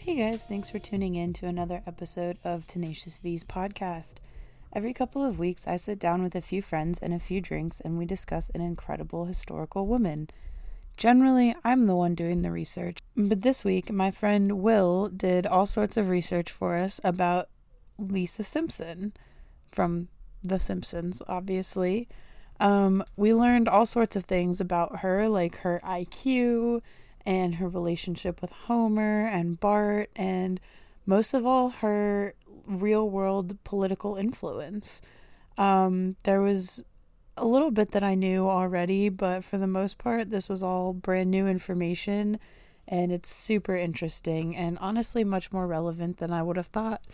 Hey guys, thanks for tuning in to another episode of Tenacious V's podcast. Every couple of weeks, I sit down with a few friends and a few drinks and we discuss an incredible historical woman. Generally, I'm the one doing the research, but this week, my friend Will did all sorts of research for us about Lisa Simpson from The Simpsons, obviously. We learned all sorts of things about her, like her IQ and her relationship with Homer and Bart, and most of all, her real-world political influence. There was a little bit that I knew already, but for the most part, this was all brand new information, and it's super interesting and honestly much more relevant than I would have thought.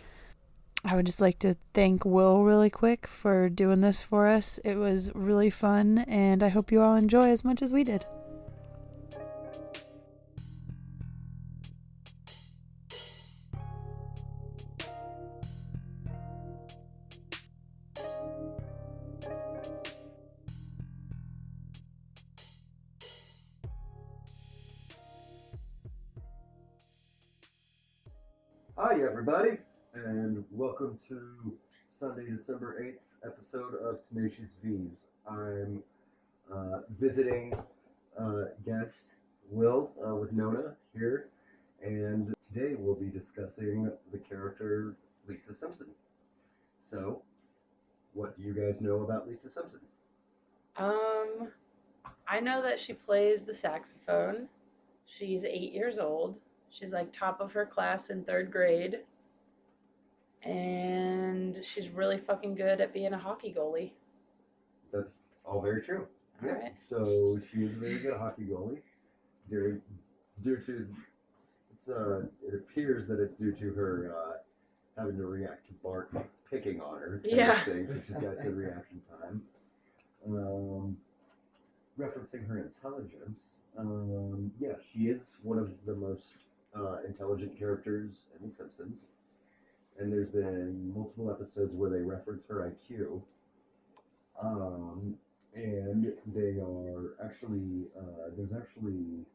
I would just like to thank Will really quick for doing this for us. It was really fun, and I hope you all enjoy as much as we did. Hi, everybody, and welcome to Sunday, December 8th episode of Tenacious V's. I'm visiting guest Will with Nona here, and today we'll be discussing the character Lisa Simpson. So, what do you guys know about Lisa Simpson? I know that she plays the saxophone. She's 8 years old. She's like top of her class in 3rd grade. And she's really fucking good at being a hockey goalie. That's all very true. All Yeah. right. So she is a very good hockey goalie. Due to it appears that it's due to her having to react to Bart picking on her. Yeah. Thing, so she's got good reaction time. Referencing her intelligence, yeah, she is one of the most intelligent characters in The Simpsons. And there's been multiple episodes where they reference her IQ. And they are actually, there's actually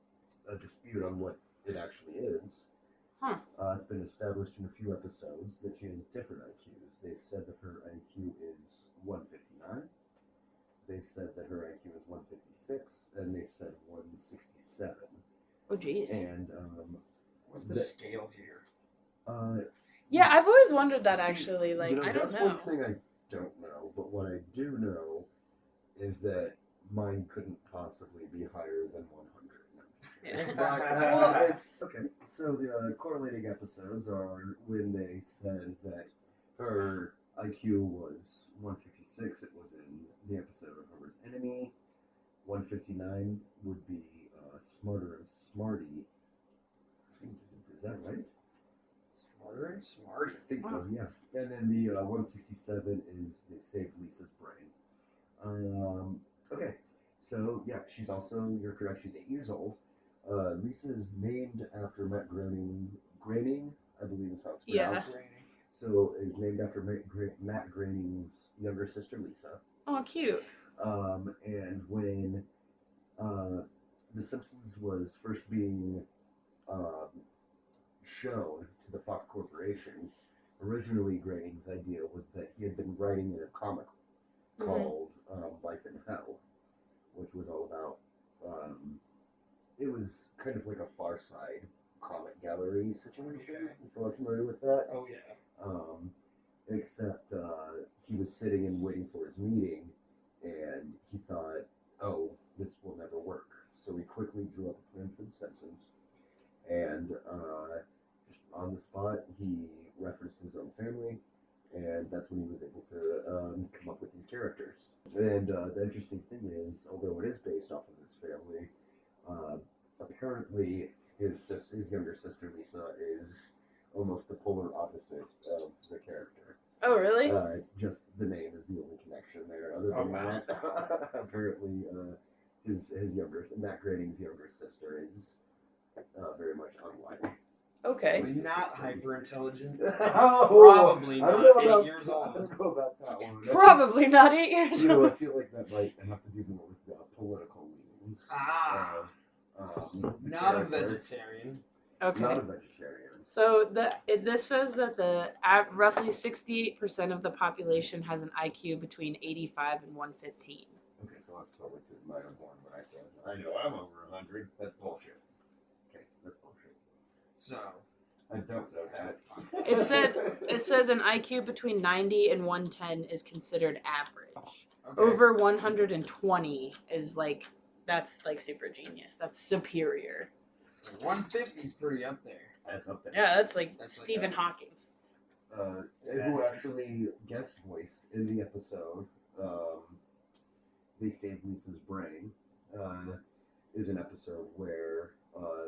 a dispute on what it actually is. Huh. It's been established in a few episodes that she has different IQs. They've said that her IQ is 159. They've said that her IQ is 156, and they've said 167. Oh, geez. And what's the scale here? Yeah, I've always wondered that actually. Like, you know, I don't that's know. one thing I don't know, but what I do know is that mine couldn't possibly be higher than 100. Well, It's okay. So the correlating episodes are when they said that her IQ was 156. It was in the episode of Homer's Enemy. 159 would be Smarter and Smarty. Is that right? Smarter and Smarty. I think so, yeah. And then the 167 is They Saved Lisa's Brain. Okay, so yeah, she's also, you're correct, she's 8 years old. Lisa is named after Matt Groening, I believe is how it's pronounced. Yeah. So is named after Matt Groening's younger sister, Lisa. Oh, cute. And when The Simpsons was first being shown to the Fox Corporation, originally Groening's idea was that he had been writing in a comic called Life in Hell, which was all about, it was kind of like a Far Side comic gallery situation, if you're familiar with that. Oh, yeah. Except he was sitting and waiting for his meeting, and he thought, oh, this will never work. So he quickly drew up a plan for The Simpsons, and just on the spot, he referenced his own family, and that's when he was able to come up with these characters. And the interesting thing is, although it is based off of his family, apparently his younger sister Lisa is almost the polar opposite of the character. Oh, really? It's just the name is the only connection there. Other than that, apparently his Matt Groening's younger sister is very much unlike. Okay. So he's not hyper intelligent. Oh, Probably I don't not know 8 years I old. don't know about that one. Probably not 8 years You know, I old. feel like that might have to do more with political leanings. Ah. The Not a character. vegetarian. Okay. Not a vegetarian. So this says that roughly 68% of the population has an IQ between 85 and 115. Okay, so that's totally to my own horn when I said, I know I'm over 100. That's bullshit. Okay, that's bullshit. So, I don't know that. It says an IQ between 90 and 110 is considered average. okay. Over 120 is like that's like super genius. That's superior. So 150 is pretty up there. That's up there. Yeah, that's like That's like Stephen a- Hawking. Who actually guest voiced in the episode, They Saved Lisa's Brain, is an episode where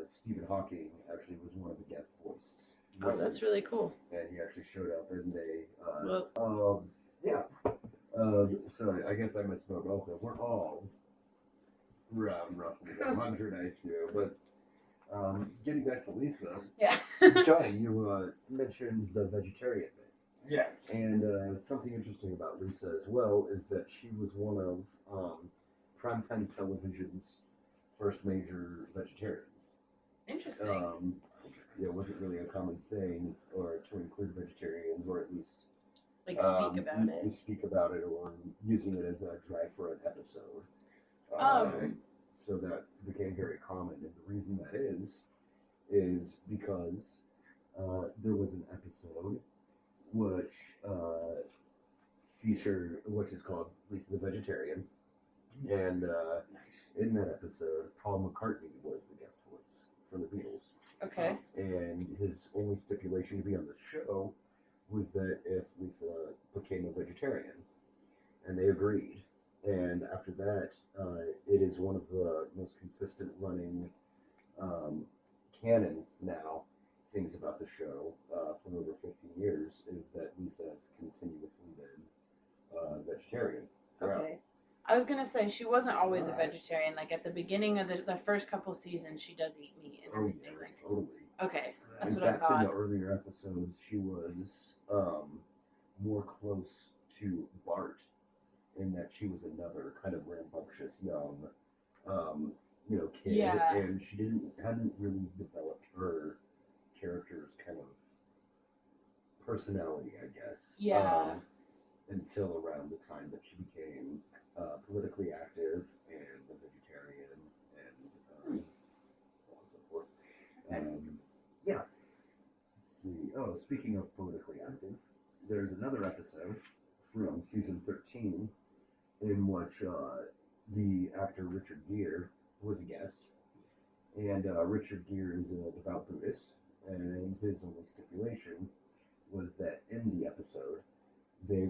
Stephen Hawking actually was one of the guest voices. Oh, that's really cool. And he actually showed up and they, Well, yeah. So I guess I misspoke also. We're all around roughly 100 IQ, but getting back to Lisa, yeah. Johnny, you mentioned the vegetarian bit. Yeah. And something interesting about Lisa as well is that she was one of primetime television's first major vegetarians. Interesting. It wasn't really a common thing, or to include vegetarians, or at least Like speak about it. speak about it, or using it as a drive for an episode. So that became very common, and the reason that is because there was an episode which which is called Lisa the Vegetarian, and in that episode, Paul McCartney was the guest voice for the Beatles. Okay. And his only stipulation to be on the show was that if Lisa became a vegetarian, and they agreed. And after that, it is one of the most consistent running canon now things about the show for over 15 years is that Lisa has continuously been vegetarian throughout. Okay. I was gonna say she wasn't always a vegetarian. Like at the beginning of the first couple seasons, she does eat meat and Oh everything. yeah, Like, totally. okay, that's In what fact, I thought. in the earlier episodes, she was more close to Bart in that she was another kind of rambunctious young, kid, Yeah. and she hadn't really developed her character's kind of personality, I guess. Yeah. Until around the time that she became politically active and a vegetarian and so on and so forth. Yeah. Let's see. Oh, speaking of politically active, there's another episode from season 13 in which the actor Richard Gere was a guest. And Richard Gere is a devout Buddhist, and his only stipulation was that in the episode, he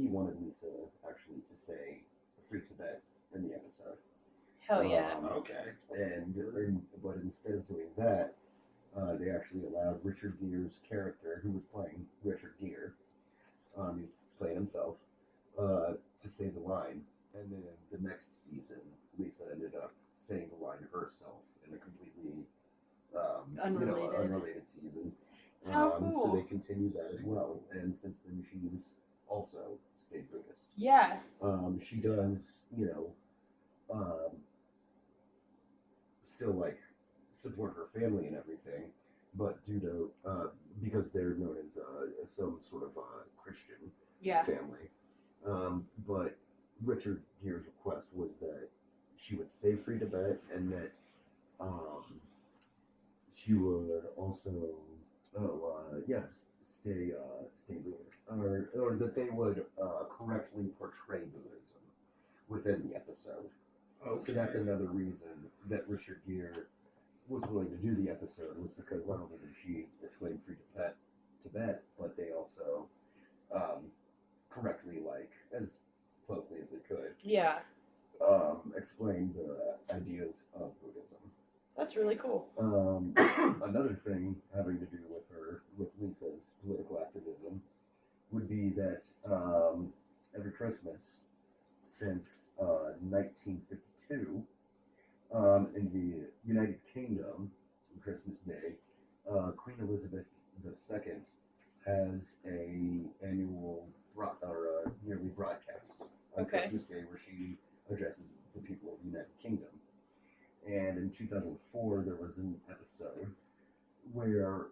wanted Lisa actually to say Free Tibet in the episode. Hell yeah. Okay. But instead of doing that, they actually allowed Richard Gere's character, who was playing Richard Gere, playing himself, to say the line. And then the next season, Lisa ended up saying the line herself in a completely unrelated season. How cool. So they continued that as well, and since then she's also stayed Buddhist. Yeah. She does, still like support her family and everything, but due to because they're known as some sort of Christian family. But Richard Gere's request was that she would stay free Tibet, and that she would also stay Buddhist, or that they would correctly portray Buddhism within the episode. Okay. So that's another reason that Richard Gere was willing to do the episode, was because not only did she explain Free Tibet, but they also correctly, like as closely as they could, explain the ideas of Buddhism. That's really cool. Another thing having to do with Lisa's political activism would be that every Christmas since 1952, in the United Kingdom, on Christmas Day, Queen Elizabeth II has a annual yearly broadcast on Christmas Day where she addresses the people of the United Kingdom. And in 2004, there was an episode where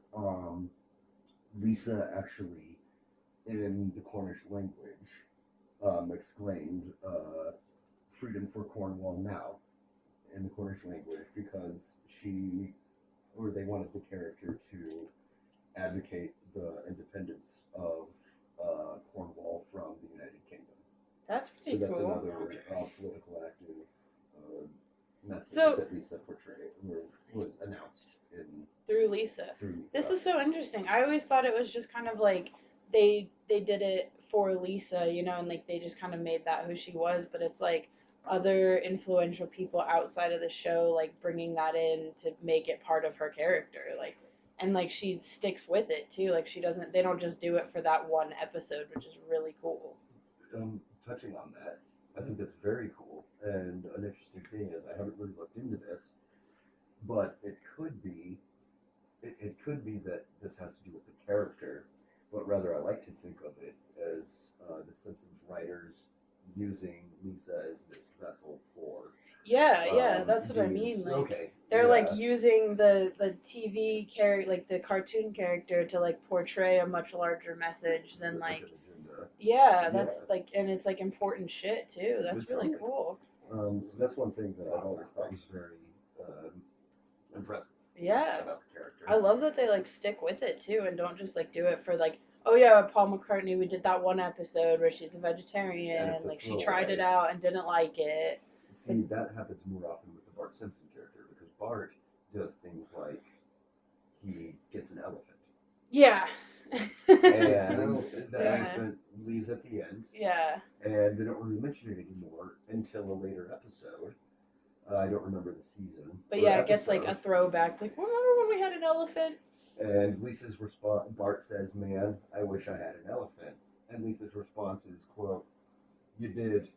Lisa actually, in the Cornish language, exclaimed, "Freedom for Cornwall now," in the Cornish language because they wanted the character to advocate the independence of Cornwall from the United Kingdom. That's So pretty that's cool. another political active message So- that Lisa portrayed, or was announced Through Lisa. through Lisa. This is so interesting. I always thought it was just kind of like they did it for Lisa, you know, and like they just kind of made that who she was. But it's like other influential people outside of the show, like bringing that in to make it part of her character, like, and like she sticks with it too. Like she doesn't. They don't just do it for that one episode, which is really cool. Touching on that, I think that's very cool. And an interesting thing is, I haven't really looked into this, but it could be that this has to do with the character, but rather I like to think of it as the Simpsons writers using Lisa as this vessel for. Yeah, that's what I these- mean. Like, okay, they're yeah. like using the TV character, like the cartoon character, to like portray a much larger message than like. an agenda. Yeah, that's like, and it's like important shit too. That's It's really really- cool. So that's one thing that I've always thought was very impressive Yeah, about the character. I love that they like stick with it too, and don't just like do it for like, oh yeah, Paul McCartney, we did that one episode where she's a vegetarian, it's a like she tried it throwaway. out and didn't like it. See, that happens more often with the Bart Simpson character because Bart does things like he gets an elephant. Yeah. And Gets an elephant. the Yeah. elephant leaves at the end, Yeah. and they don't really mention it anymore until a later episode. I don't remember the season. But or yeah, it gets like a episode. throwback. It's like, remember when we had an elephant? And Lisa's response, Bart says, "Man, I wish I had an elephant." And Lisa's response is, quote, "You did.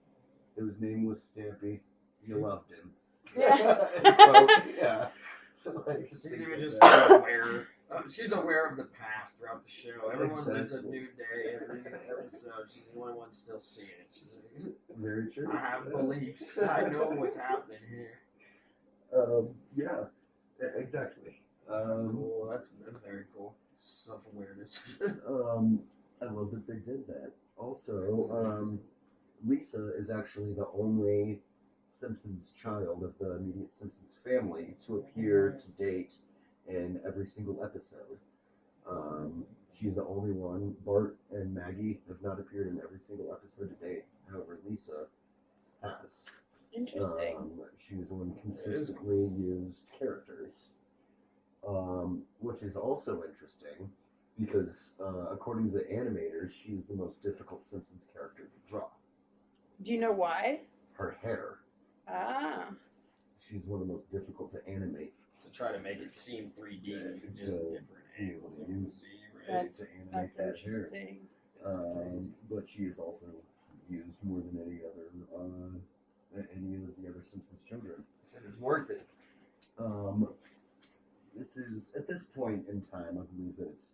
His name was Stampy. You loved him." Yeah. Quote, yeah. So, like, She's things even like just that. aware. She's aware of the past throughout the show. Everyone lives a new day every episode. She's the only one still seeing it. She's like, Very true. I have beliefs. I know what's happening here. Yeah, exactly. That's cool. That's very cool. Self-awareness. I love that they did that. Also, Lisa is actually the only Simpsons child of the immediate Simpsons family to appear to date in every single episode. She's the only one. Bart and Maggie have not appeared in every single episode to date. However, Lisa has. Interesting. She was the one consistently used characters. Which is also interesting because, according to the animators, she's the most difficult Simpsons character to draw. Do you know why? Her hair. Ah. She's one of the most difficult to animate. To try to make it seem 3D, Yeah, just to different be able to angles. use- Right? That's to animate that's that hair. interesting. That's crazy. But she is also used more than any of the other Simpsons children. So it's worth it. This is, at this point in time, I believe that it's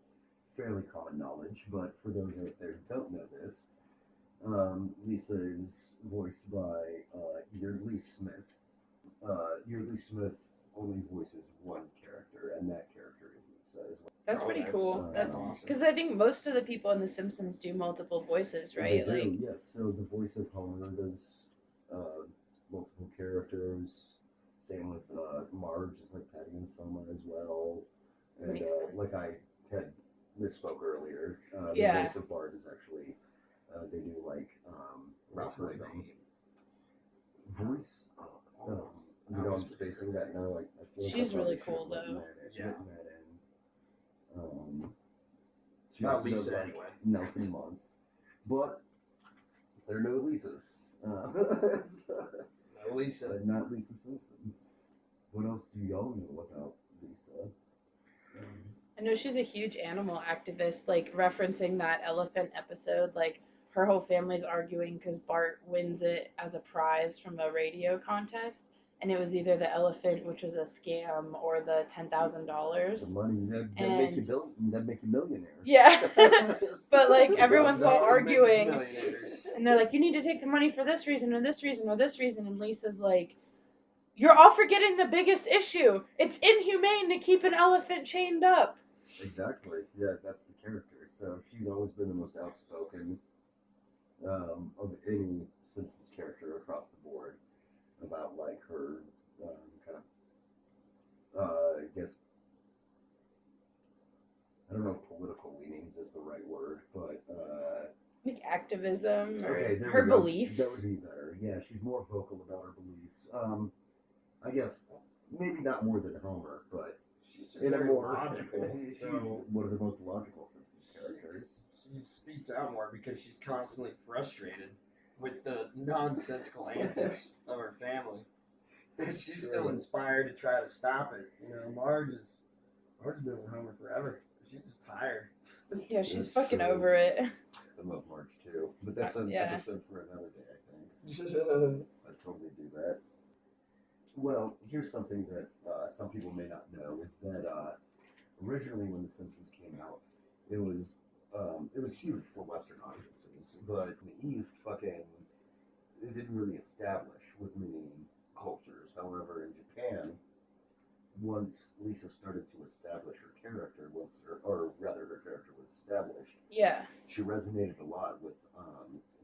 fairly common knowledge, but for those out there who don't know this, Lisa is voiced by Yeardley Smith. Yeardley Smith only voices one character, and that character is Lisa as well. That's Oh, pretty that's- cool. that's That's awesome. because I think most of the people in The Simpsons do multiple voices, right? They do, Like, yes. So the voice of Homer does multiple characters. Same with Marge is like Patty and Selma as well. And Makes sense. like I had misspoke earlier, the Yeah. voice of Bart is actually they do like What's her Ralph name? voice. You know, I'm spacing that now. Like, I feel like She's I really probably should cool, have written though. that- Yeah. written that in. She Not also does, Lisa, like, anyway. Nelson Muntz, but there are no Lisas. Lisa. Not Lisa Simpson. What else do y'all know about Lisa? I know she's a huge animal activist, like referencing that elephant episode. Like, her whole family's arguing because Bart wins it as a prize from a radio contest, and it was either the elephant, which was a scam, or the The $10,000. money that'd make you millionaires. Yeah. But like everyone's all Those makes arguing, millionaires. and they're like, "You need to take the money for this reason, or this reason, or this reason," and Lisa's like, You're all forgetting the biggest issue. It's inhumane to keep an elephant chained up. Exactly. Yeah, that's the character. So she's always been the most outspoken of any Simpsons character across the board about like her kind of, I guess, I don't know if political leanings is the right word, but Like activism or okay, there her we go. beliefs. That would be better. Yeah, she's more vocal about her beliefs. I guess maybe not more than Homer, but She's just in a very more logical. she's So one of the most logical Simpsons characters. she speaks out more because she's constantly frustrated with the nonsensical antics of her family. And she's still inspired to try to stop it. You know, Marge's been with Homer forever. She's just tired. Yeah, she's That's fucking true. over it. I love Marge too, but that's an Yeah. episode for another day, I think. I'd totally do that. Well, here's something that some people may not know is that originally when The Simpsons came out, it was huge for Western audiences, but in the East, it didn't really establish with many cultures. However, in Japan, once Lisa started to establish her character, or rather her character was established, Yeah. she resonated a lot with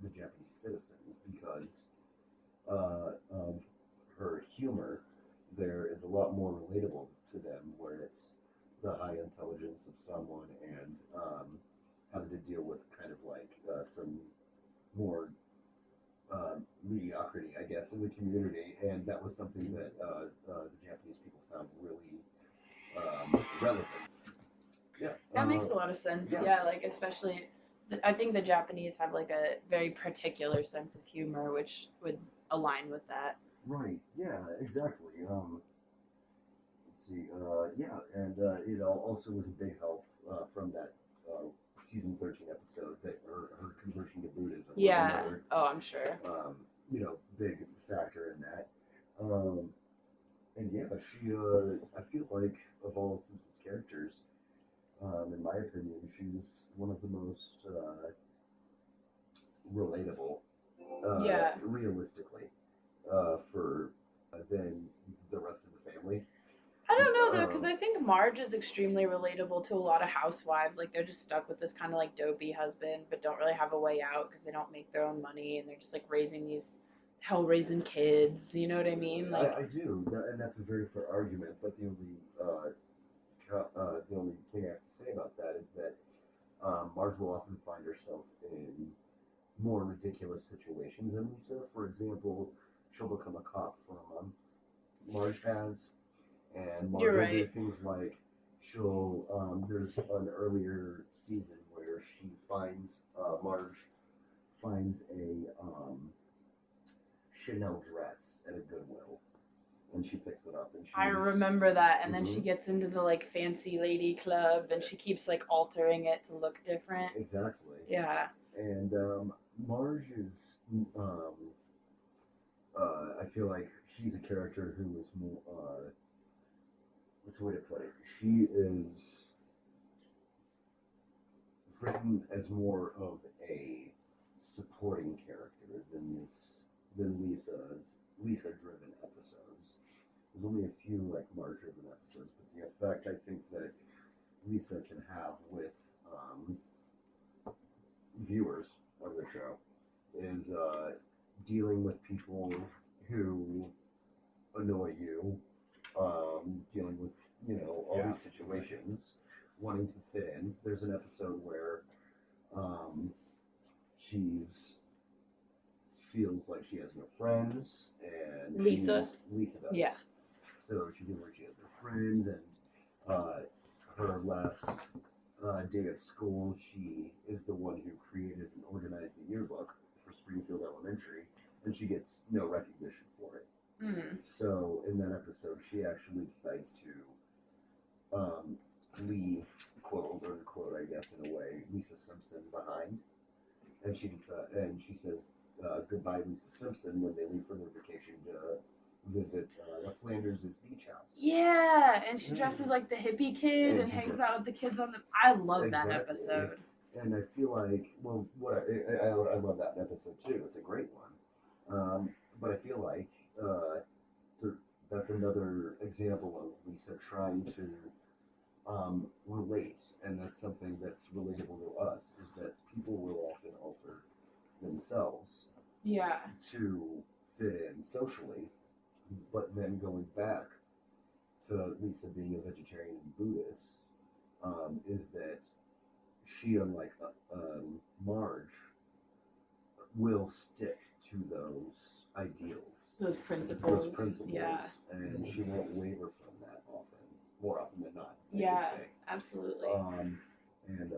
the Japanese citizens because of her humor. There is a lot more relatable to them, where it's the high intelligence of someone and having to deal with kind of like some more mediocrity, I guess, in the community, and that was something that the Japanese people found really relevant. Yeah, That makes a lot of sense. Yeah, like especially, I think the Japanese have like a very particular sense of humor, which would align with that. Right. Yeah. Exactly. Let's see. Yeah, and it also was a big help from that season 13 episode that her conversion to Buddhism was another. Oh, I'm sure. Big factor in that. And yeah, she. I feel like of all Simpsons characters, in my opinion, she's one of the most relatable. Realistically, for than the rest of the family. I don't know though, because I think Marge is extremely relatable to a lot of housewives. Like they're just stuck with this kind of like dopey husband, but don't really have a way out because they don't make their own money, and they're just like raising these hell-raising kids. You know what I mean? Like I do, and that's a very fair argument. But the only thing I have to say about that is that Marge will often find herself in more ridiculous situations than Lisa. For example, she'll become a cop for a month. Marge has, and Marge will do things like there's an earlier season where Marge finds a Chanel dress at a Goodwill, and she picks it up, and I remember that, and then she gets into the like fancy lady club, and she keeps like altering it to look different. Exactly. Yeah. And Marge is, I feel like she's a character who is more, what's the way to put it? She is written as more of a supporting character than Lisa-driven episodes. There's only a few like Marge-driven episodes, but the effect I think that Lisa can have with viewers of the show is dealing with people who annoy you, dealing with all these situations, wanting to fit in. There's an episode where she's feels like she has no friends, and Lisa does. Yeah. So she feels like she has no friends, and her last day of school, she is the one who created and organized the yearbook for Springfield Elementary, and she gets no recognition for it. So in that episode, she actually decides to leave, quote unquote, I guess in a way, Lisa Simpson behind, and she says goodbye, Lisa Simpson, when they leave for their vacation to visit the Flanders' beach house. Yeah, and she dresses like the hippie kid and hangs out with the kids on the. I love that episode. And I feel like, well, I love that episode too. It's a great one. But I feel like that's another example of Lisa trying to relate, and that's something that's relatable to us, is that people will often alter themselves Yeah. to fit in socially, but then going back to Lisa being a vegetarian and Buddhist, is that she, unlike Marge, will stick to those ideals, Those principles. Yeah. and she won't waver from that often, more often than not, I Yeah, should say. absolutely. And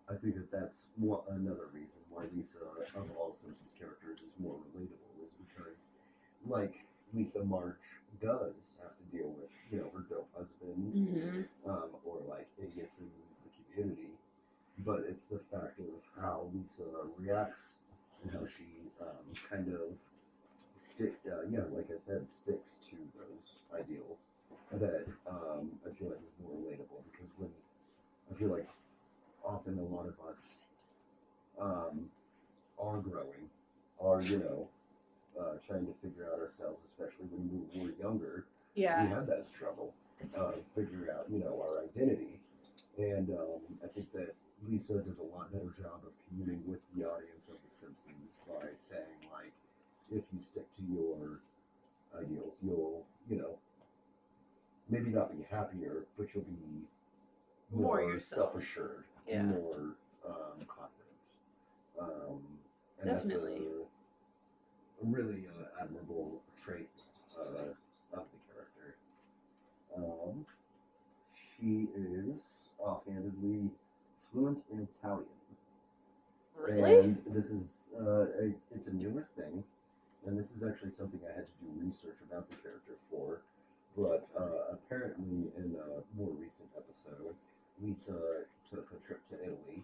I think that that's another reason why Lisa, of all Simpsons characters, is more relatable, is because, like Lisa, Marge does have to deal with, her dope husband, or like idiots in the community, but it's the fact of how Lisa reacts and how she kind of like I said, sticks to those ideals that I feel like is more relatable, because when I feel like often a lot of us are growing, are trying to figure out ourselves, especially when we were younger. Yeah. We had that struggle figuring out our identity, and I think that Lisa does a lot better job of communing with the audience of The Simpsons by saying, like, if you stick to your ideals, you'll maybe not be happier, but you'll be More more yourself. self-assured, Yeah. more confident, and Definitely. that's a really admirable trait of the character. She is offhandedly fluent in Italian. Really? And this is it's a newer thing, and this is actually something I had to do research about the character for. But apparently, in a more recent episode, Lisa took a trip to Italy,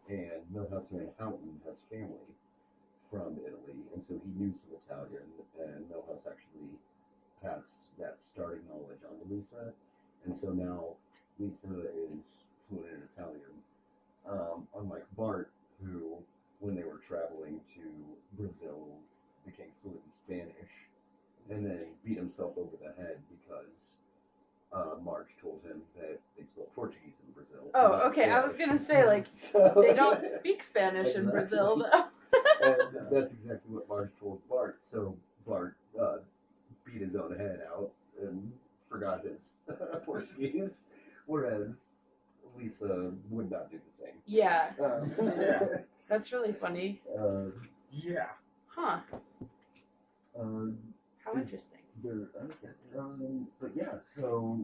and Milhouse Manhattan has family from Italy, and so he knew some Italian, and Milhouse actually passed that starting knowledge on to Lisa, and so now Lisa is fluent in Italian. Unlike Bart, who, when they were traveling to Brazil, became fluent in Spanish, and then beat himself over the head because Marge told him that they spoke Portuguese in Brazil. Oh, okay. I was gonna say, like, they don't speak Spanish in Brazil, though. And that's exactly what Marge told Bart. So Bart beat his own head out and forgot his Portuguese, whereas Lisa would not do the same. Yeah. That's really funny. Yeah. Huh. How How interesting. But yeah, so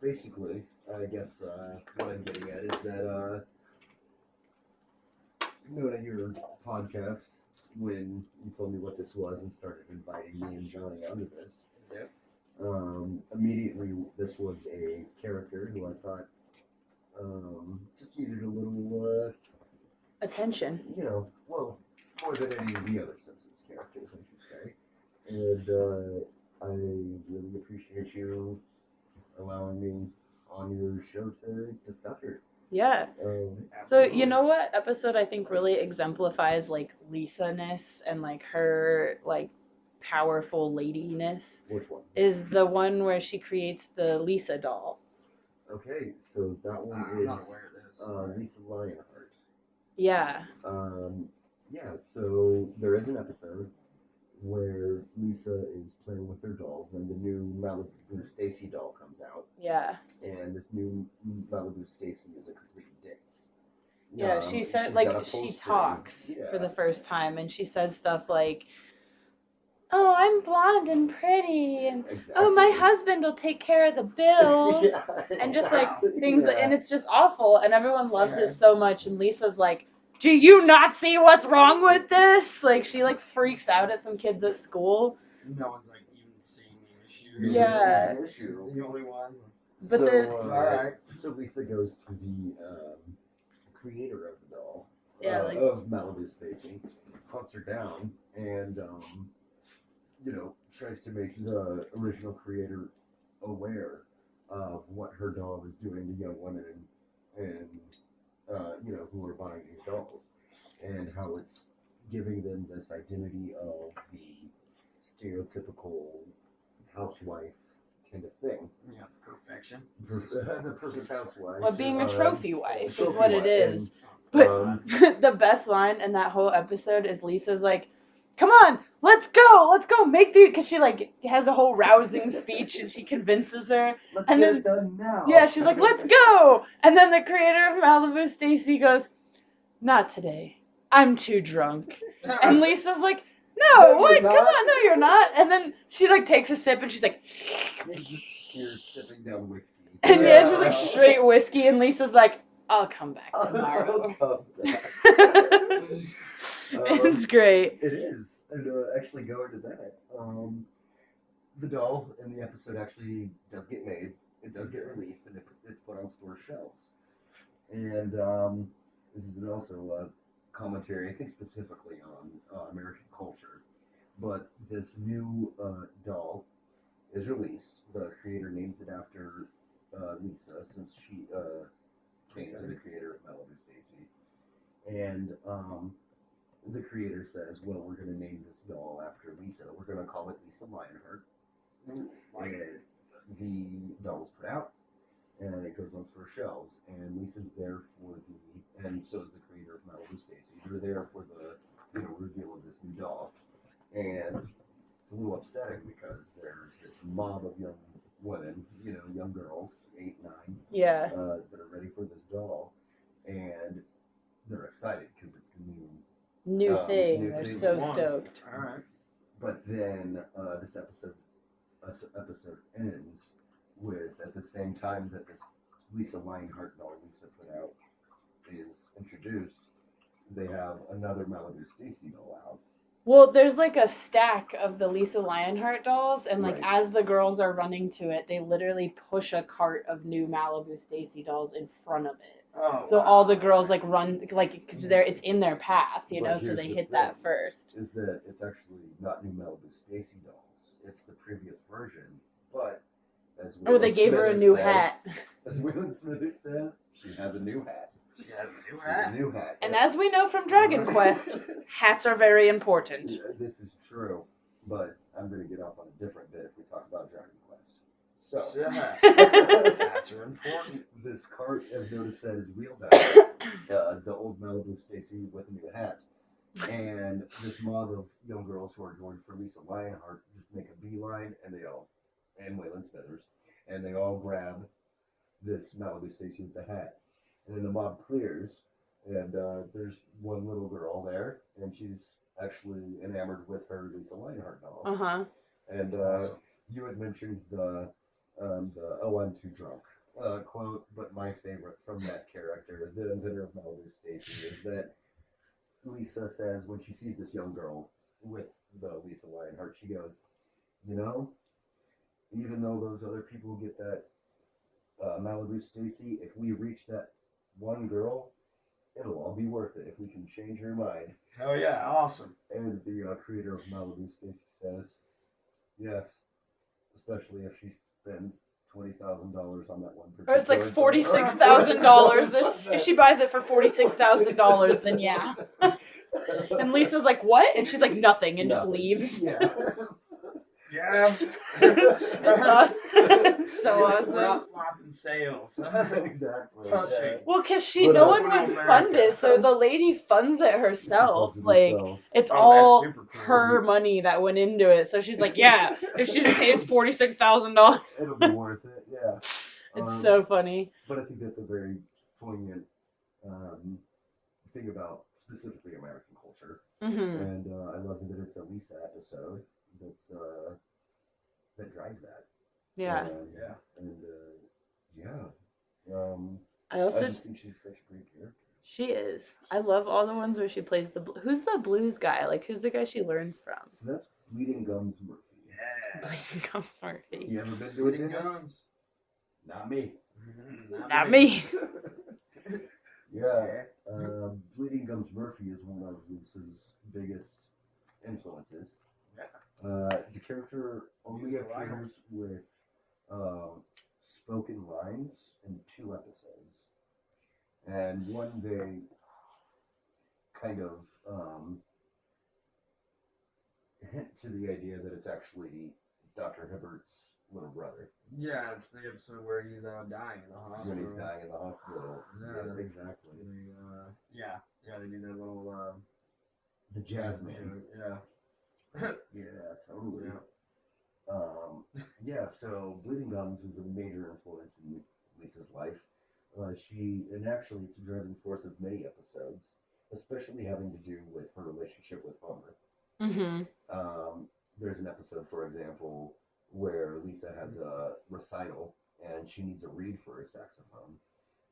basically, I guess what I'm getting at is that at your podcast, when you told me what this was and started inviting me and Johnny onto this, Yep. immediately this was a character who I thought just needed a little Attention. well, more than any of the other Simpsons characters, I should say. And I really appreciate you allowing me on your show to discuss her. Yeah. So you know what episode I think really exemplifies like Lisa-ness and like her like powerful ladiness? Which one? Is the one where she creates the Lisa doll. Okay, so that one I'm not is aware of this. Lisa Lionheart. Yeah. Yeah, so there is an episode where Lisa is playing with her dolls, and the new Malibu Stacy doll comes out. Yeah. And this new Malibu Stacy is a complete ditz. Yeah, she said like she talks for the first time, and she says stuff like, "Oh, I'm blonde and pretty, and oh, my husband will take care of the bills," and just like things, and it's just awful, and everyone loves it so much, and Lisa's like, "Do you not see what's wrong with this?" Like she like freaks out at some kids at school. No one's like even seeing the issue. Yeah. She's the only one. But so Lisa goes to the creator of the doll, like, of Malibu Stacy, hunts her down, and tries to make the original creator aware of what her doll is doing to young women and who are buying these dolls, and how it's giving them this identity of the stereotypical housewife kind of thing. Yeah, perfection. The perfect housewife. Well, being a trophy wife is trophy what it wife, is. and, But the best line in that whole episode is Lisa's like, "Come on, let's go, make the," because she like has a whole rousing speech and she convinces her. Let's And get then it done now. yeah, she's like, "Let's go," and then the creator of Malibu, Stacy, goes, "Not today. I'm too drunk." And Lisa's like, "No, No, what? you're Come not." on, no, you're not." And then she like takes a sip and she's like, You're sipping down whiskey. and yeah, she's like straight whiskey, and Lisa's like, "I'll come back tomorrow." I'll come back. It's great. It is, and actually going to that, the doll in the episode actually does get made. It does get released, and it's put on store shelves. And this is also a commentary, I think, specifically on American culture. But this new doll is released. The creator names it after Lisa, since she came to the creator of Malibu Stacy. And the creator says, well, we're going to name this doll after Lisa. We're going to call it Lisa Lionheart. And the doll is put out, and it goes on store shelves. And Lisa's there for and so is the creator of Malibu Stacy. They're there for the reveal of this new doll. And it's a little upsetting because there's this mob of young women, young girls, 8, 9, Yeah. that are ready for this doll, and they're excited because it's the New thing. new They're thing. so stoked. All right. But then this episode ends with, at the same time that this Lisa Lionheart doll Lisa put out is introduced, they have another Malibu Stacy doll out. Well, there's like a stack of the Lisa Lionheart dolls, and like Right. as the girls are running to it, they literally push a cart of new Malibu Stacy dolls in front of it. Oh, So wow. all the girls like run like because it's in their path, But so here's they the hit thing, that first. Is that it's actually not new Malibu Stacy dolls. It's the previous version, but as Oh, they gave her a new hat. As Waylon Smithers says, she has a new hat. She has a new She has hat. a new hat. And as we know from Dragon Quest, hats are very important. Yeah, this is true, but I'm going to get off on a different bit if we talk about Dragon Quest. So, Hats are important. This cart, as Notice said, is wheeled out. The old Malibu Stacy with a new hat. And this mob of young girls who are going for Lisa Lionheart just make a beeline, and Waylon Smithers, and they all grab this Malibu Stacy with the hat. And then the mob clears, and there's one little girl there, and she's actually enamored with her Lisa Lionheart doll. Uh-huh. And you had mentioned the "Oh, I'm too drunk" quote, but my favorite from that character, the inventor of Malibu Stacy, is that Lisa says when she sees this young girl with the Lisa Lionheart, she goes, even though those other people get that Malibu Stacy, if we reach that one girl, it'll all be worth it if we can change her mind. Hell yeah, awesome. And the creator of Malibu Stacy says, yes, especially if she spends $20,000 on that one particular. Or it's like $46,000. If she buys it for $46,000, then yeah. And Lisa's like, "What?" And she's like, "Nothing," and just leaves. Yeah. Yeah. It's so We're awesome. not flopping sales. Exactly. Touching. Well, because But, no one Welcome would to fund America. it, so the lady funds it herself. She funds it Like, herself. it's Oh, all that's super cool. her money that went into it. So she's like, yeah, if she just pays $46,000. It'll be worth it, yeah. It's so funny. But I think that's a very poignant thing about specifically American culture. Mm-hmm. And I love that it's a Lisa episode that drives that. Yeah. I I also just think she's such a great character. She is. I love all the ones where she plays who's the blues guy? Like, who's the guy she learns from? So that's Bleeding Gums Murphy. Yeah. Bleeding Gums Murphy. You ever been to a Bleeding dentist? gums. Not me. Not me. Yeah. Bleeding Gums Murphy is one of Lisa's biggest influences. Yeah. The character only appears with spoken lines in 2 episodes. And one they kind of hint to the idea that it's actually Dr. Hibbert's little brother. Yeah, it's the episode where he's dying in the hospital. When he's dying in the hospital. Yeah, exactly. They do that little The jazz man. Yeah. Yeah, totally. Yeah. So Bleeding Gums was a major influence in Lisa's life. Actually, it's a driving force of many episodes, especially having to do with her relationship with Homer. Mm-hmm. There's an episode, for example, where Lisa has a recital and she needs a reed for her saxophone,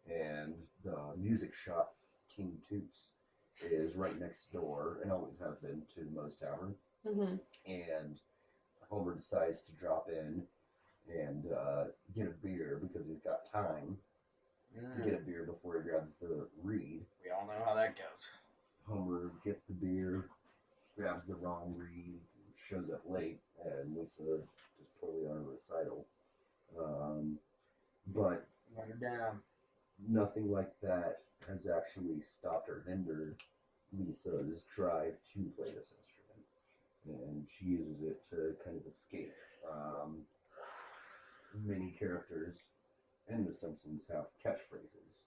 and the music shop King Toots is right next door and always has been to the Moe's Tavern. Mm-hmm. And Homer decides to drop in and get a beer because he's got time to get a beer before he grabs the reed. We all know how that goes. Homer gets the beer, grabs the wrong reed, shows up late, and Lisa is totally on a recital. But Run her down. nothing like that has actually stopped or hindered Lisa's drive to play this instrument. And she uses it to kind of escape. Many characters in The Simpsons have catchphrases.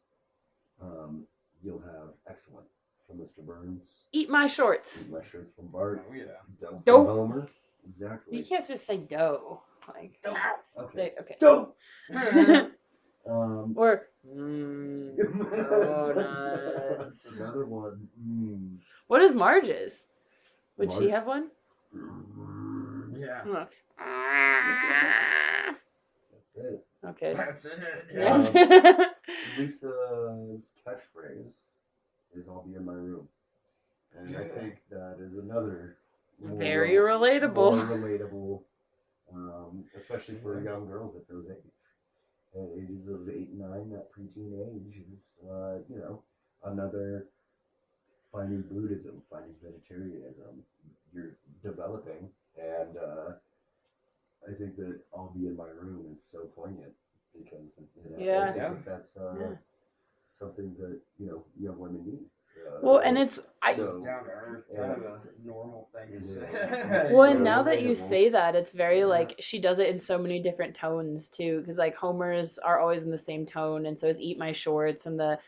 You'll have excellent from Mr. Burns. Eat my shorts. Eat my shorts from Bart. Oh, yeah. Dough Dough. from Homer. Exactly. You can't just say dough. Like, Dough. Okay. Okay. Dough. Or That's another one. What is Marge's? Would she have one? Yeah. That's it. Okay. That's it. Yeah. Lisa's catchphrase is "I'll be in my room," and I think that is another Very relatable. More relatable, especially for young girls at those ages of 8 and 9. That preteen age is, another finding Buddhism, finding vegetarianism. You're developing, and I think that "I'll be in my room" is so poignant because I think that's something that young women need. Well, and it's down to earth, kind of a normal thing to say. Well, and now that you say that, it's very like she does it in so many different tones too, because like Homer's are always in the same tone, and so it's "Eat my shorts" and the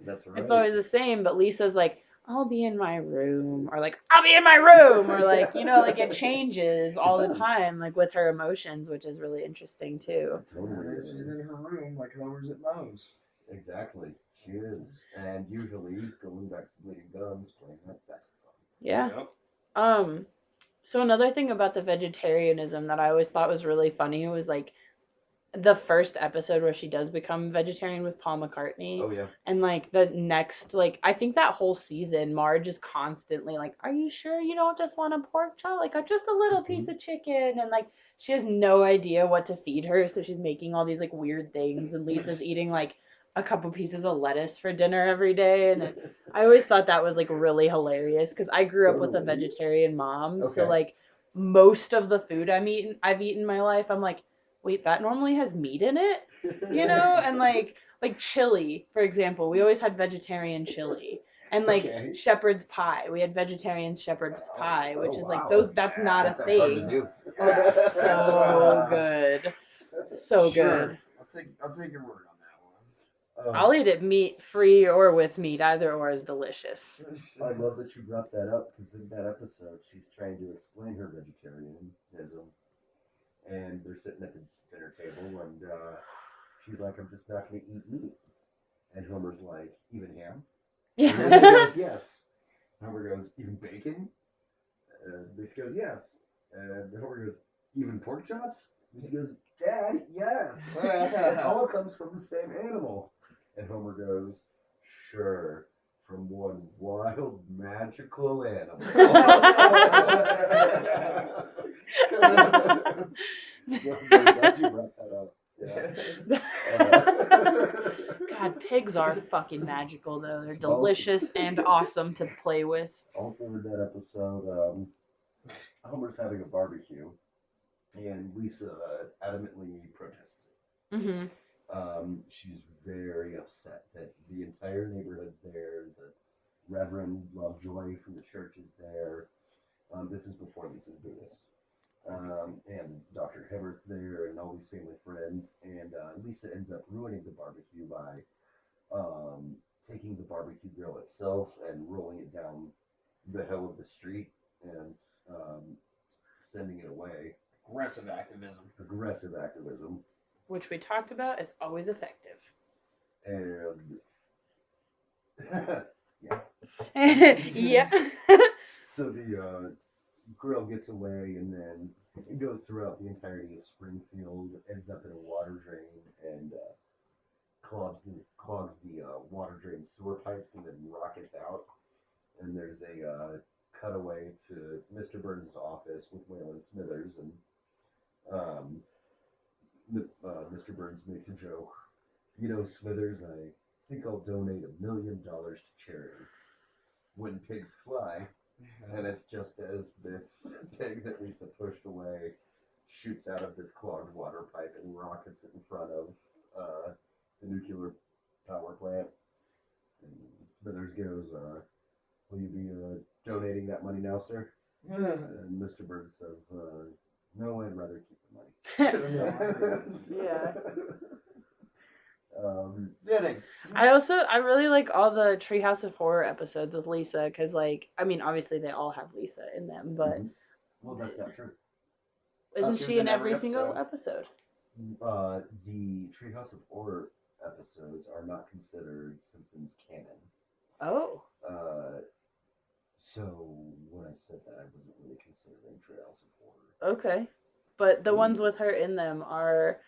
that's right. It's always the same, but Lisa's like, "I'll be in my room," or like, "I'll be in my room," or like, like it changes all the time, like with her emotions, which is really interesting too. Totally. She's in her room like Homer's at Moe's. Exactly. She is. And usually going back to Bleeding Gums, playing that saxophone. Yeah. Yep. So another thing about the vegetarianism that I always thought was really funny was like the first episode where she does become vegetarian with Paul McCartney. Oh, yeah. And like the next, like I think that whole season, Marge is constantly like, "Are you sure you don't just want a pork chop? Like just a little piece of chicken?" And like she has no idea what to feed her, so she's making all these like weird things, and Lisa's eating like a couple pieces of lettuce for dinner every day, and I always thought that was like really hilarious because I grew up with a vegetarian mom, so like most of the food I've eaten in my life, I'm like, wait, that normally has meat in it, and like chili, for example, we always had vegetarian chili. And like shepherd's pie, we had vegetarian shepherd's pie, which is like that's not a thing. Oh, it's so good, so good. I'll take your word on that one. I'll eat it meat free or with meat, either or is delicious. I love that you brought that up because in that episode she's trying to explain her vegetarianism, and they're sitting at the dinner table, and she's like, "I'm just not going to eat meat," and Homer's like, "Even ham?" Yeah. And Lisa goes, "Yes." Homer goes, "Even bacon?" And Lisa goes, "Yes." And Homer goes, "Even pork chops?" Lisa goes, "Dad, yes." It all comes from the same animal. And Homer goes, "Sure, from one wild, magical animal." So I'm glad you brought that up. Yeah. God, pigs are fucking magical though. They're delicious and awesome to play with. Also in that episode, Homer's having a barbecue, and Lisa adamantly protests it. Mm-hmm. She's very upset that the entire neighborhood's there. The Reverend Lovejoy from the church is there. this is before Lisa's Buddhist. And Dr. Hibbert's there and all these family friends. And Lisa ends up ruining the barbecue by taking the barbecue grill itself and rolling it down the hill of the street and sending it away. Aggressive activism. Aggressive activism. Which we talked about is always effective. And Yeah. So the grill gets away, and then it goes throughout the entirety of Springfield, ends up in a water drain, and clogs the water drain sewer pipes, and then rockets out. And there's a cutaway to Mr. Burns' office with Waylon Smithers, and Mr. Burns makes a joke. You know, Smithers, I think I'll donate $1 million to charity. When pigs fly, and it's just as this pig that Lisa pushed away shoots out of this clogged water pipe and rockets it in front of the nuclear power plant. And Smithers goes, will you be donating that money now, sir? And Mr. Burns says, no, I'd rather keep the money. Yeah. Fitting. I really like all the Treehouse of Horror episodes with Lisa, because, like, I mean, obviously they all have Lisa in them, but Well, that's not true. isn't she in every single episode? The Treehouse of Horror episodes are not considered Simpsons canon. Oh. So when I said that, I wasn't really considering Treehouse of Horror. Okay. But the ones with her in them are,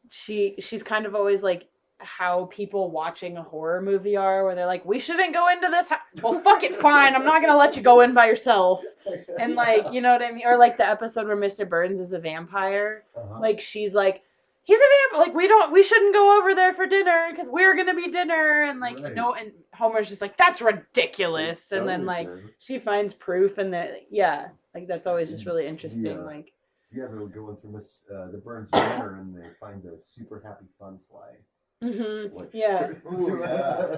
she's kind of always like how people watching a horror movie are, where they're like, we shouldn't go into this well, fuck it, fine, I'm not gonna let you go in by yourself. And, like, you know what I mean? Or like the episode where Mr. Burns is a vampire. Like, she's like, he's a vampire, like, we shouldn't go over there for dinner because we're gonna be dinner. And, like, no, and Homer's just like, that's ridiculous. And then, like, she finds proof, and like, that's always just really interesting. Like, they're going through the Burns Manor, and they find the Super Happy Fun slide. Or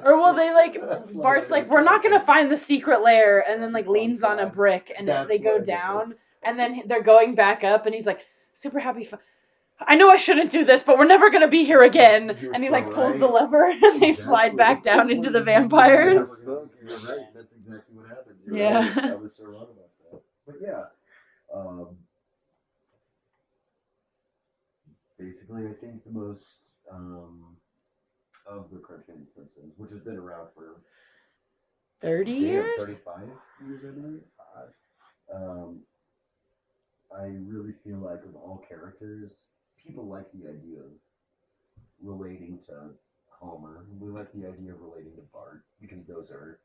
well, they, like, Bart's like, we're not gonna find the secret lair, and then, like, leans on a brick, and they go down, and then they're going back up, and he's like, super happy fun. I know I shouldn't do this, but we're never gonna be here again. And he, like, pulls the lever, and they slide back down into the vampires. You're right. That's exactly what happens. You're right. I was so wrong about that. But yeah. Basically, I think the most of the cartoon Simpsons, which has been around for 30 years? 35 years, I believe. I really feel like of all characters, people like the idea of relating to Homer. We like the idea of relating to Bart, because those are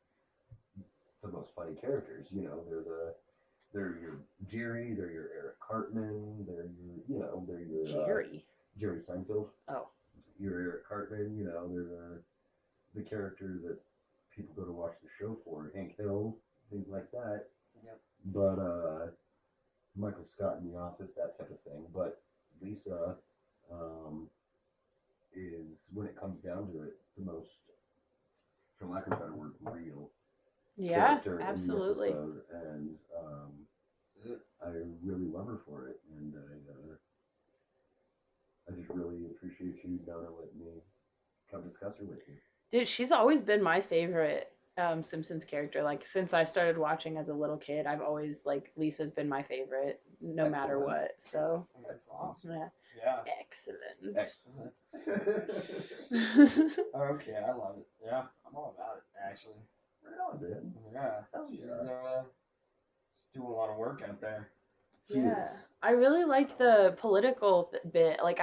the most funny characters. You know, they're your Jerry, they're your Eric Cartman, they're your Jerry Seinfeld. Oh. Your Eric Cartman, you know, they're the character that people go to watch the show for. Hank Hill, things like that. Yep. But Michael Scott in The Office, that type of thing. But Lisa is, when it comes down to it, the most, for lack of a better word, real character absolutely. in the episode. And I really love her for it. And I just really appreciate you, Donna, letting me come discuss her with you. Dude, she's always been my favorite Simpsons character. Like, since I started watching as a little kid, I've always, like, Lisa's been my favorite, no matter what. So, that's awesome. Yeah. Excellent. Okay, I love it. Yeah, I'm all about it, actually. Right on, man. Yeah. She's doing a lot of work out there. She is. I really like the political bit. Like,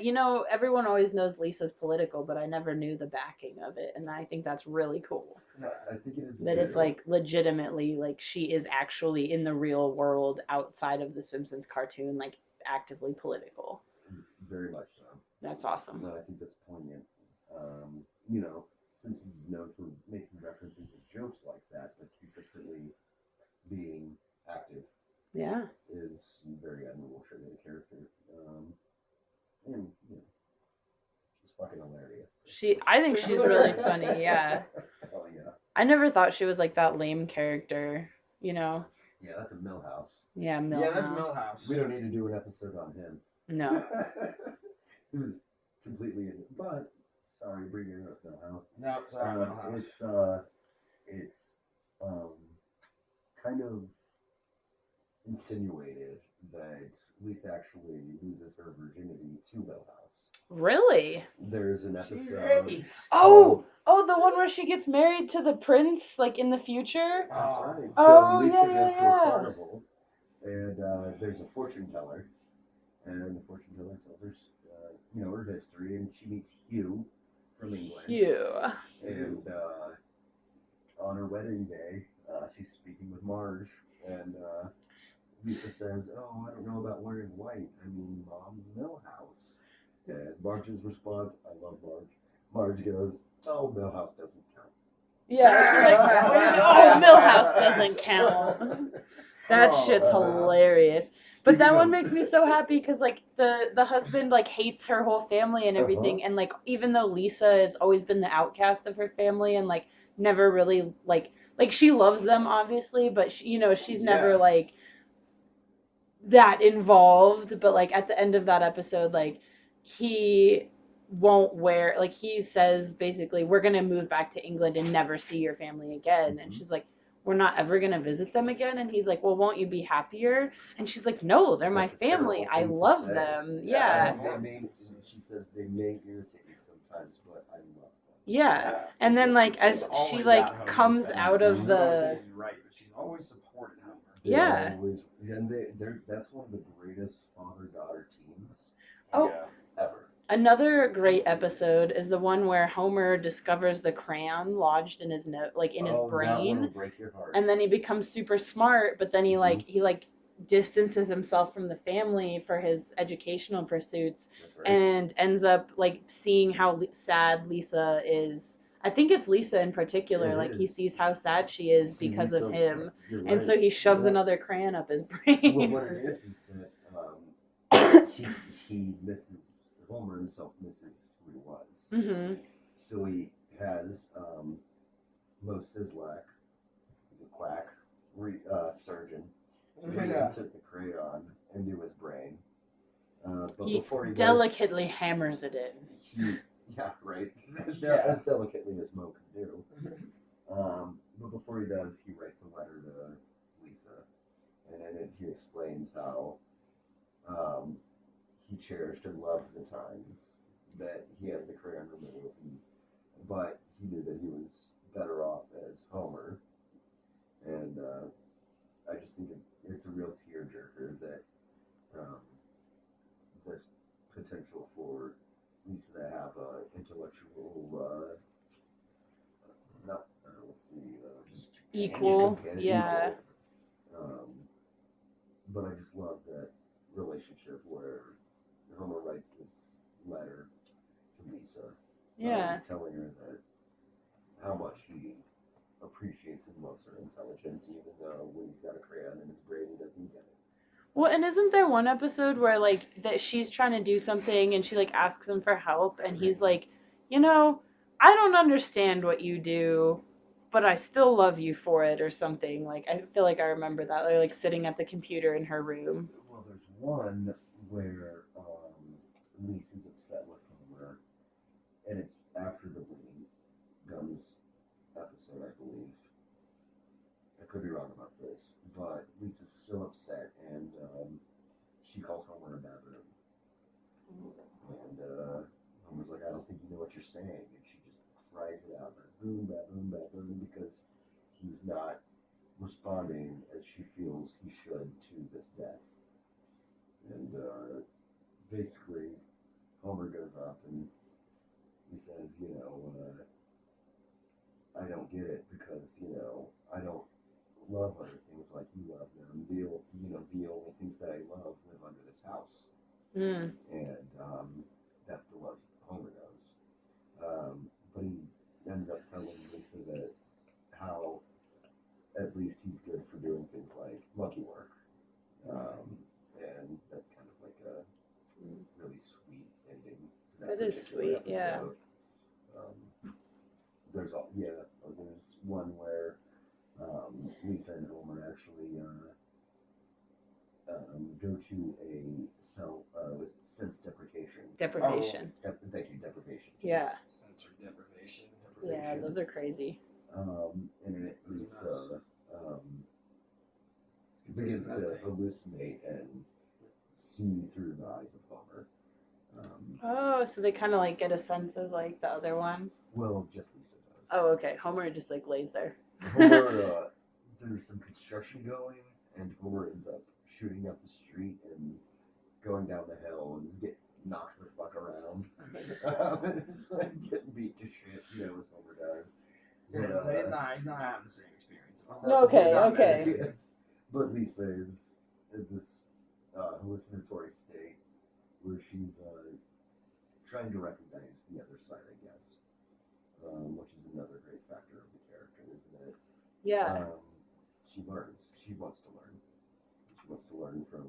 you know, everyone always knows Lisa's political, but I never knew the backing of it, and I think that's really cool. I think it is that it's, like, legitimately, like, she is actually in the real world outside of the Simpsons cartoon, like, actively political. Very much so. That's awesome. No, I think that's poignant. You know, Simpsons is known for making references and jokes like that, but consistently being active. Yeah. Is very admirable for the character. And, you know, she's fucking hilarious. I think she's really funny, yeah. Hell yeah. I never thought she was, like, that lame character, you know? Yeah, that's a Millhouse. Yeah, Millhouse. Yeah, that's Millhouse. We don't need to do an episode on him. No. He was completely in it. But, sorry, bringing up Millhouse. No, sorry, Millhouse. It's kind of insinuated that Lisa actually loses her virginity to Millhouse. Really? There's an She's episode. 8. Oh, the one where she gets married to the prince, like in the future. That's right. Oh, So Lisa yeah, goes to a yeah. carnival, and there's a fortune teller, and the fortune teller tells her, her history, and she meets Hugh from England. Hugh. And on her wedding day, she's speaking with Marge, and Lisa says, "Oh, I don't know about wearing white. I mean, Mom, Millhouse." And Marge's response, I love Marge. Marge goes, "Oh, Millhouse doesn't count." Yeah, she's like, Millhouse doesn't count. That shit's hilarious. But that one makes me so happy because like the husband like hates her whole family and everything, and like even though Lisa has always been the outcast of her family and like never really like she loves them obviously, but she's never like that involved. But like at the end of that episode, like he won't wear, like he says basically, we're gonna move back to England and never see your family again. And she's like, we're not ever gonna visit them again. And he's like, well, won't you be happier? And she's like, no, they're my family, I love them. Yeah. She says they may irritate you sometimes, but I love them. Yeah. And then like as she like comes out of the right, but she's always supported him. Yeah. And that's one of the greatest father-daughter teams ever. Another great episode is the one where Homer discovers the crayon lodged in his his brain, that one will break your heart. and then he becomes super smart. But then he distances himself from the family for his educational pursuits, and ends up like seeing how sad Lisa is. I think it's Lisa in particular. He sees how sad she is because of him, and so he shoves another crayon up his brain. Well, what it is that he misses. Homer himself misses who he was. Mm-hmm. So he has Mo Sizlak, who's a quack surgeon, reinsert the crayon into his brain. But before he delicately hammers it in. As delicately as Mo can do. But before he does, he writes a letter to Lisa, and in it he explains how he cherished and loved the times that he had the crayon removed, but he knew that he was better off as Homer. And I just think it's a real tearjerker that this potential for Lisa to have intellectual, equal, yeah. Equal. But I just love that relationship where Homer writes this letter to Lisa, telling her that how much he appreciates and loves her intelligence, even though when he's got a crayon in his brain, he doesn't get it. Well, and isn't there one episode where that she's trying to do something and she asks him for help, and he's like, I don't understand what you do, but I still love you for it, or something. I feel like I remember that. They're sitting at the computer in her room. Well, there's one where Lisa's upset with Homer, and it's after the Bleeding Gums episode, I believe. I could be wrong about this, but Lisa's still upset, and she calls Homer a baboon. And Homer's like, I don't think you know what you're saying, and she just cries it out, baboon, baboon, baboon, because he's not responding as she feels he should to this death. And basically, Homer goes up and he says, I don't get it because, I don't love other things like you love them. The only things that I love live under this house. Mm. And that's the love Homer knows. But he ends up telling Lisa that how at least he's good for doing things like monkey work. And that's kind of like a really sweet ending to that is sweet, episode. Yeah. There's one where Lisa and Homer actually go to a sense deprivation. Deprivation. Thank you, deprivation. Yeah. Sensory deprivation. Yeah, those are crazy. And Lisa begins to hallucinate and see through the eyes of Homer. Oh, so they kind of like get a sense of like the other one. Well, just Lisa does. Oh, okay. Homer just like lays there. Homer, there's some construction going, and Homer ends up shooting up the street and going down the hill and just get knocked the fuck around. And it's like getting beat to shit, as Homer does. Yeah, But, so he's not having the same experience. Okay. But Lisa is in this hallucinatory state where she's trying to recognize the other side, I guess, which is another great factor of the character, isn't it? Yeah. She learns. She wants to learn. She wants to learn from,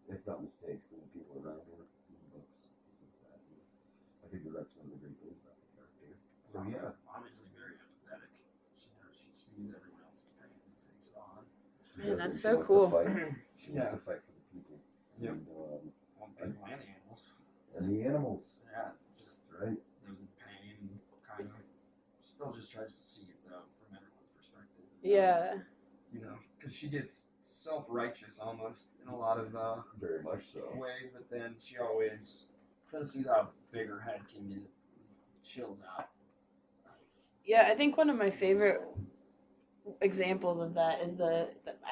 if not mistakes, then the people around her, books, things like that. And I think that's one of the great things about the character. So yeah, obviously very empathetic. She sees everyone else's pain and takes it on. Man, that's so cool. She wants to fight for the people. Yep. And the animals. And the animals. Yeah. Just right. Those in pain, kind of. Still just tries to see it though from everyone's perspective. Yeah. Because she gets self-righteous almost in a lot of very much so ways, but then she always kind of sees how big her head can get, chills out. Yeah, I think one of my favorite examples of that is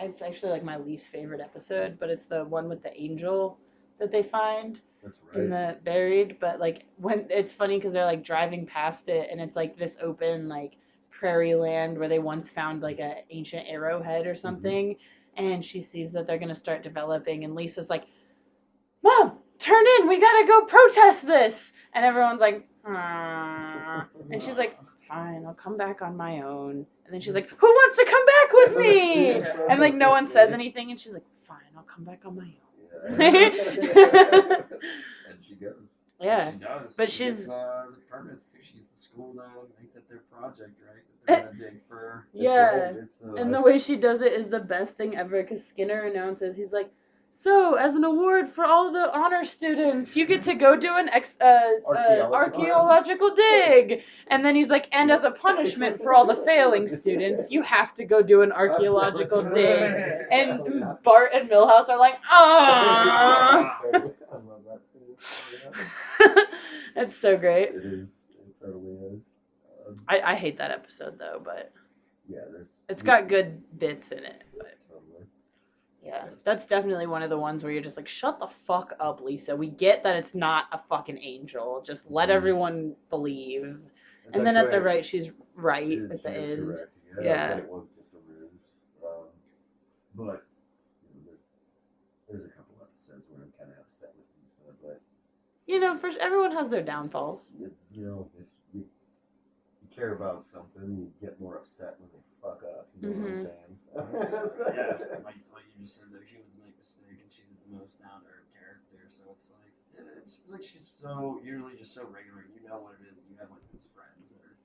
it's actually like my least favorite episode, but it's the one with the angel that they find. That's right. In the buried, but like when it's funny because they're like driving past it and it's like this open like prairie land where they once found like an ancient arrowhead or something, and she sees that they're gonna start developing, and Lisa's like, "Mom, turn in, we gotta go protest this," and everyone's like, and she's like, "Fine, I'll come back on my own." And then she's like, "Who wants to come back with me?" And like no one says anything, and she's like, "Fine, I'll come back on my own." And she goes. Yeah, she does. But she she's gets, the permits too. She's the school now. Make that their project, right? That they're gonna dig for. Yeah, and the way she does it is the best thing ever. Because Skinner announces, he's like, "So, as an award for all the honor students, you get to go do an archaeological dig." And then he's like, "And as a punishment for all the failing students, you have to go do an archaeological dig." And Bart and Milhouse are like, "Ah." I love that too. That's so great. It is. It totally is. I hate that episode though, but yeah, it's got good bits in it. But totally. yeah, that's definitely one of the ones where you're just like, shut the fuck up, Lisa. We get that it's not a fucking angel. Just let everyone believe. And then at the right, she's right at the end. Correct. Yeah. That it was just a ruse. But there's a couple episodes where I'm kind of upset with Lisa, but everyone has their downfalls. if you care about something, you get more upset when they fuck up. You know what I'm saying? Yeah, like you just said, that humans make mistakes, and she's the most down to earth character. So it's like she's so usually just so regular. You know what it is. You have like those friends that are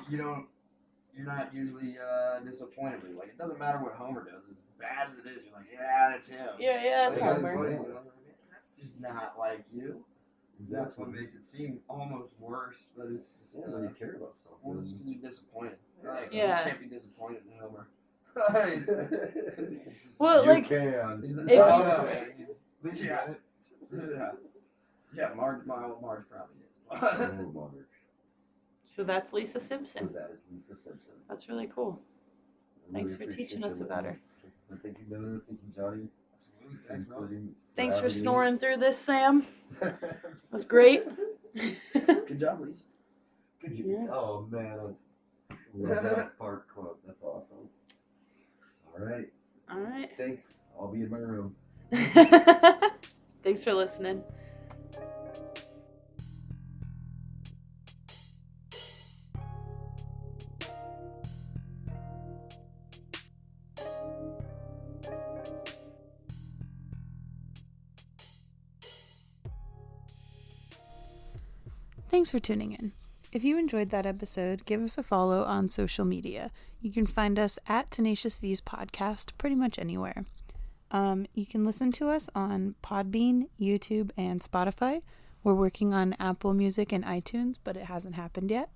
you're not usually disappointed with. Like it doesn't matter what Homer does, as bad as it is. You're like, yeah, that's him. Yeah, that's like, Homer. That's just not like you. Exactly. That's what makes it seem almost worse, but it's just when you care about something. Well, just because you're disappointed. Like, yeah. You can't be disappointed in Homer. Well, you like, can. Yeah, Marge probably is. Oh, Marge. So that's Lisa Simpson. So that is Lisa Simpson. That's really cool. Thanks for teaching us about her. Thank you, Miller. Thank you, Johnny. Absolutely. Thanks, Miller. Thanks for snoring through this, Sam. That's great. Good job, Lisa. Good job. Yeah. Oh, man. I love that part quote. That's awesome. All right. Thanks. I'll be in my room. Thanks for listening. Thanks for tuning in. If you enjoyed that episode, give us a follow on social media. You can find us at Tenacious V's Podcast pretty much anywhere. You can listen to us on Podbean, YouTube, and Spotify. We're working on Apple Music and iTunes, but it hasn't happened yet.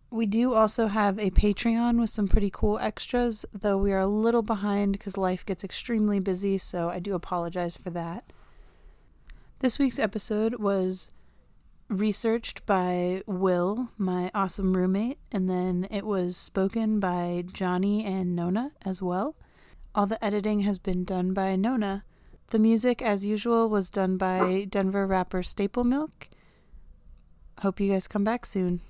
We do also have a Patreon with some pretty cool extras, though we are a little behind because life gets extremely busy, so I do apologize for that. This week's episode was researched by Will, my awesome roommate, and then it was spoken by Johnny and Nona as well. All the editing has been done by Nona. The music, as usual, was done by Denver rapper Staple Milk. Hope you guys come back soon.